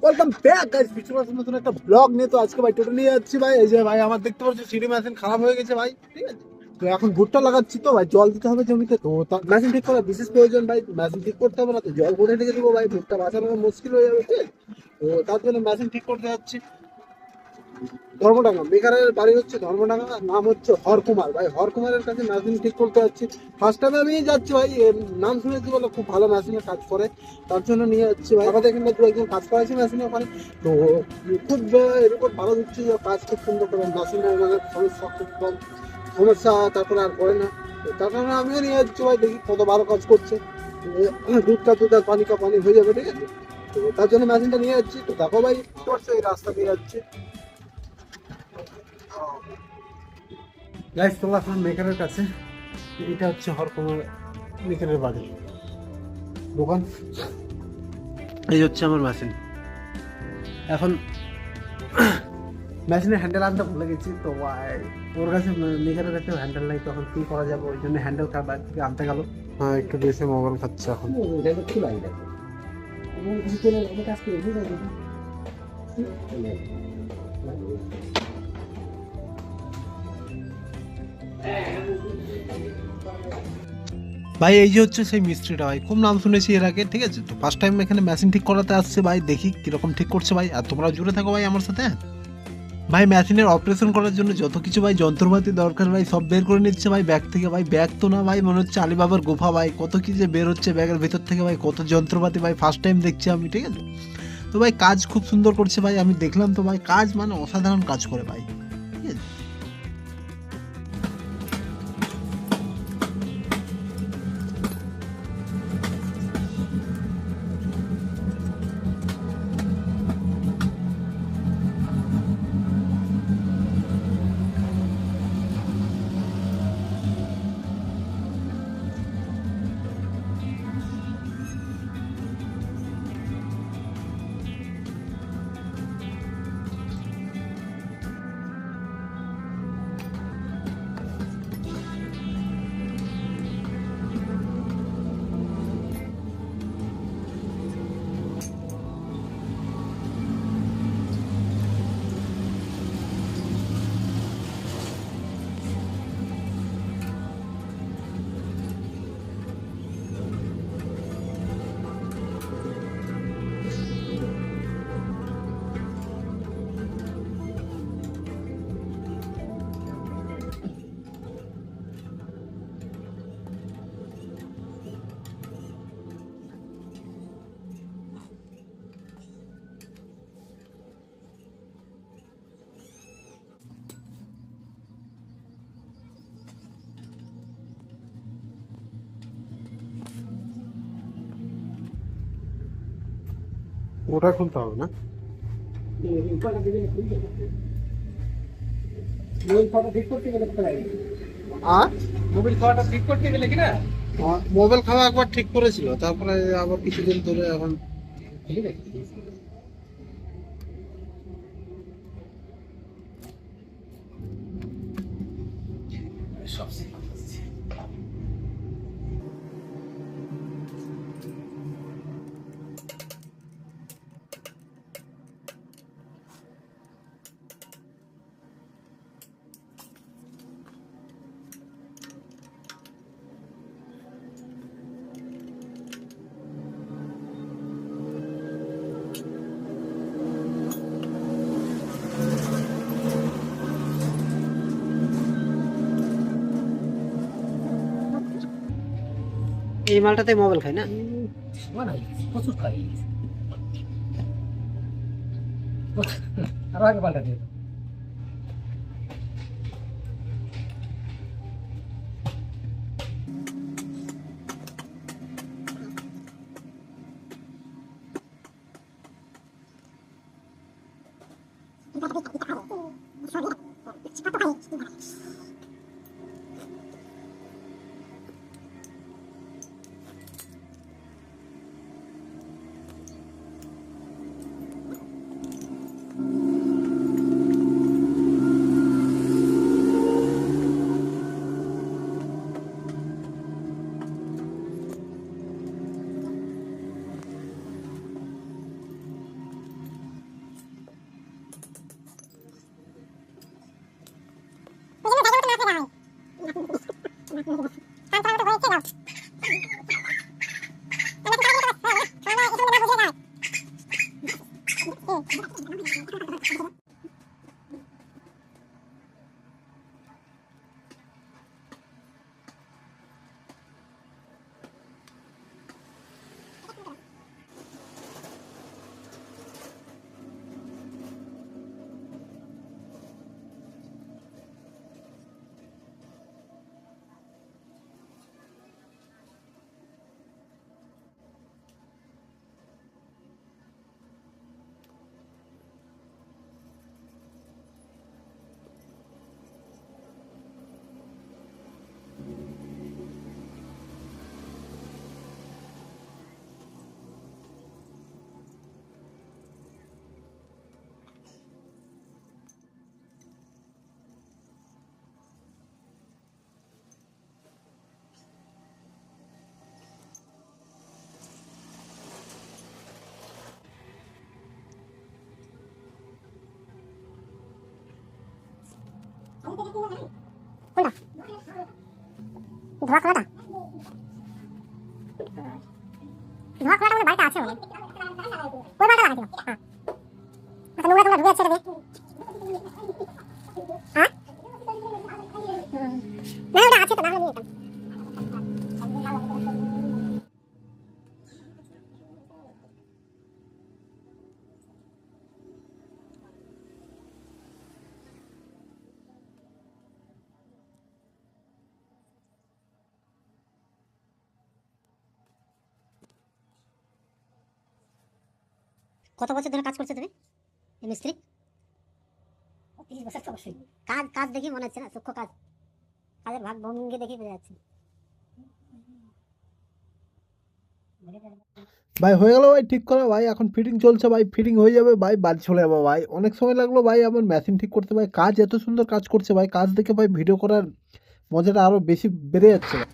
Welcome back guys, পিছু মাসের নতুন একটা ব্লগ নিয়ে। তো আজকে ভাই টোটো নিয়ে যাচ্ছি ভাই। এই যে ভাই আমার দেখতে পাচ্ছি সিডি মেশিন খারাপ হয়ে গেছে ভাই, ঠিক আছে। তো এখন ভুট্টা লাগাচ্ছি, তো ভাই জল দিতে হবে জমিতে। তো মেশিন ঠিক করা বিশেষ প্রয়োজন ভাই, মেশিন ঠিক করতে হবে না তো জল কোথায় থেকে দেবো ভাই, ভুট্টা বাঁচানো মুশকিল হয়ে যাবে, ঠিক আছে? তো তার জন্য মেশিন ঠিক করতে যাচ্ছি ধর্মডাঙ্গা। বেকারের বাড়ি হচ্ছে ধর্মডাঙ্গা, নাম হচ্ছে হরকুমার ভাই। হরকুমারের কাছে মেশিন ঠিক করতে যাচ্ছি। ফার্স্ট টাইমে আমি যাচ্ছি ভাই, এর নাম শুনেছি বলে খুব ভালো মেশিনের কাজ করে, তার জন্য নিয়ে যাচ্ছি ভাই। আমাদের এখানে দু একজন কাজ করাইছে মেশিনে ওখানে। তো খুব এর উপর ভালো দিচ্ছে যে কাজ খুব সুন্দর করে, মেশিনের মানে সমস্যা খুব কম, সমস্যা তারপরে আর করে না। তো তার কারণে আমিও নিয়ে যাচ্ছি ভাই, দেখি কত ভালো কাজ করছে। দুধ কা দুধ আর পানি কা পানি হয়ে যাবে, ঠিক আছে। তো তার জন্য মেশিনটা নিয়ে যাচ্ছি। তো দেখো ভাই কি করছে, এই রাস্তা দিয়ে যাচ্ছে গাইস। চলে আসলাম মেকারের কাছে। এটা হচ্ছে হরকুমার মেকারের বাড়ি, দোকান। এই হচ্ছে আমার মেশিন। এখন মেশিনের হ্যান্ডেল আনতে ভুলে গেছি, তো ওর কাছে মেকারের কাছে হ্যান্ডেল নাই, তখন কি করা যাবে, ওই জন্য হ্যান্ডেল কার বাইরে থেকে আনতে গেল। হ্যাঁ, একটু বেশি মোবাইল খাচ্ছে এখন। ভাই এই যে হচ্ছে সেই মিস্ত্রিটা ভাই, খুব নাম শুনেছি এর আগে, ঠিক আছে। তো ফার্স্ট টাইম এখানে মেশিন ঠিক করাতে আসছে ভাই, দেখি কিরকম ঠিক করছে ভাই। আর তোমরা জুড়ে থাকো ভাই আমার সাথে। ভাই মেশিনের অপারেশন করার জন্য যত কিছু ভাই যন্ত্রপাতি দরকার ভাই সব বের করে নিচ্ছে ভাই ব্যাগ থেকে। ভাই ব্যাগ তো না ভাই, মনে হচ্ছে আলিবাবার গুফা ভাই, কত কি যে বের হচ্ছে ব্যাগের ভিতর থেকে ভাই, কত যন্ত্রপাতি ভাই, ফার্স্ট টাইম দেখছি আমি, ঠিক আছে। তো ভাই কাজ খুব সুন্দর করছে ভাই, আমি দেখলাম তো ভাই, কাজ মানে অসাধারণ কাজ করে ভাই, ঠিক আছে। ওটা খুলতে হবে না? আর মোবিল খাওয়াটা ঠিক করতে গেলে কিনা মোবাইল খাওয়া একবার ঠিক করেছিল, তারপরে আবার কিছুদিন ধরে এখন এই মালটাতে মোবাইল খায় না। নাই প্রচুর খাই আরো আগে পাল্টা দিয়ে ধোয়া খোলাটা আমাদের বাড়িতে আছে ওই বাড়িটা লাগাই দিলাম। হ্যাঁ আচ্ছা নোংরা টোংরা ঢুকে যাচ্ছে এটা দিয়ে। হ্যাঁ না ওটা আছে তো না হলে নিয়ে যেতাম। কত বছর ধরে কাজ করছো তুমি এই মিস্ত্রি? 30 বছর তো অবশ্যই। কাজ কাজ দেখি মনে হচ্ছে না, সূক্ষ্ম কাজ, কাজের ভাগ ভঙ্গি দেখি বোঝা যাচ্ছে। ভাই হয়ে গেল ভাই ঠিক করা ভাই, এখন ফিটিং চলছে ভাই, ফিটিং হয়ে যাবে ভাই, বাড়ি চলে যাবো ভাই। অনেক সময় লাগলো ভাই আমার মেশিন ঠিক করতে ভাই, কাজ এত সুন্দর কাজ করছে ভাই, কাজ দেখে ভাই ভিডিও করার মজাটা আরো বেশি বেড়ে যাচ্ছে ভাই।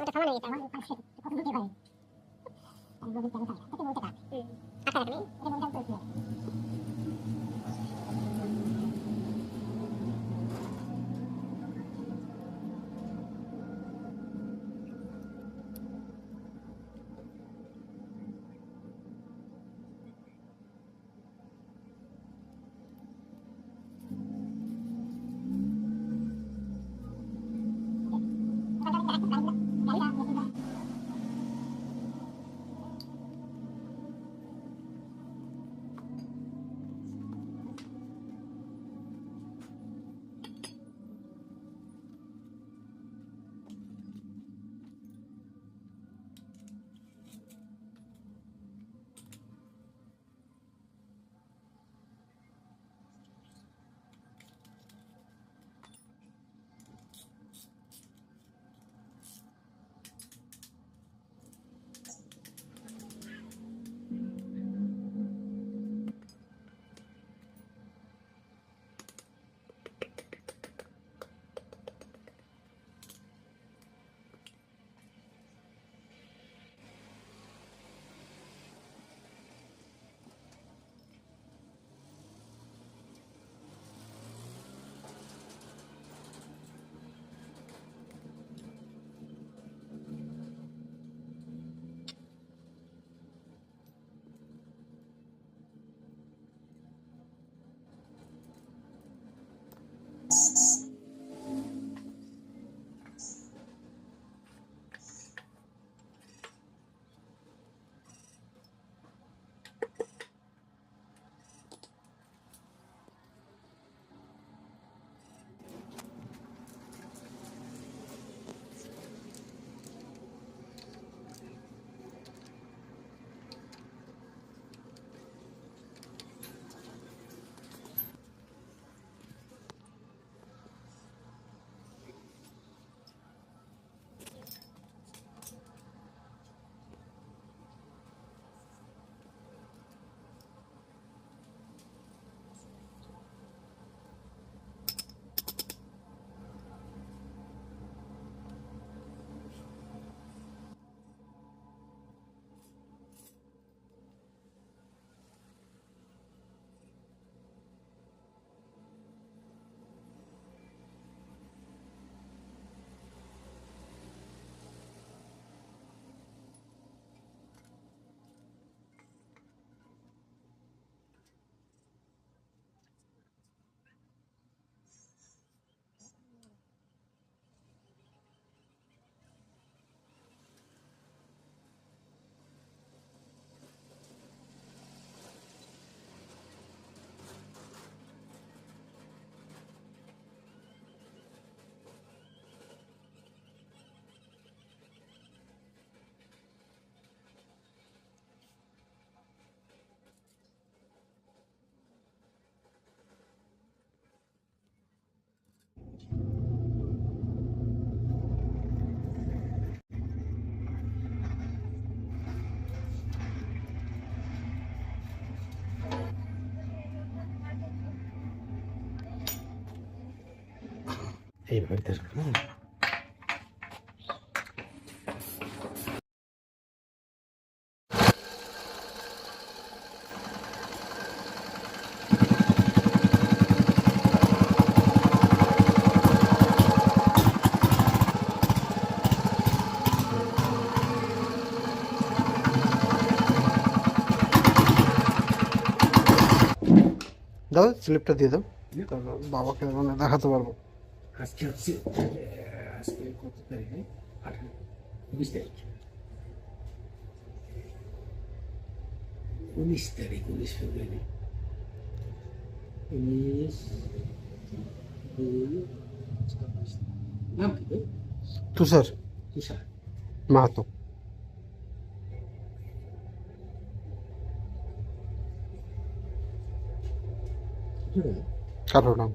ওটা থামানো এটা আমার পাশে কত দিতে পারে একদম কেন থাকে এটা বলতে কাজ আটা রাখলে এটা বলতে চলছে। এইভাবে ধরো, হ্যাঁ। দাও স্লিপটা দিয়ে দাও, তারপর বাবাকে মানে দেখাতে পারবো। আজকে হচ্ছে আজকে কত তারিখে 20 তারিখ 19 তারিখ 19 ফেব্রুয়ারি 19 2 26 নাম কি তোর? তুষার তুষার মাহাতো। ছোট কারো নাম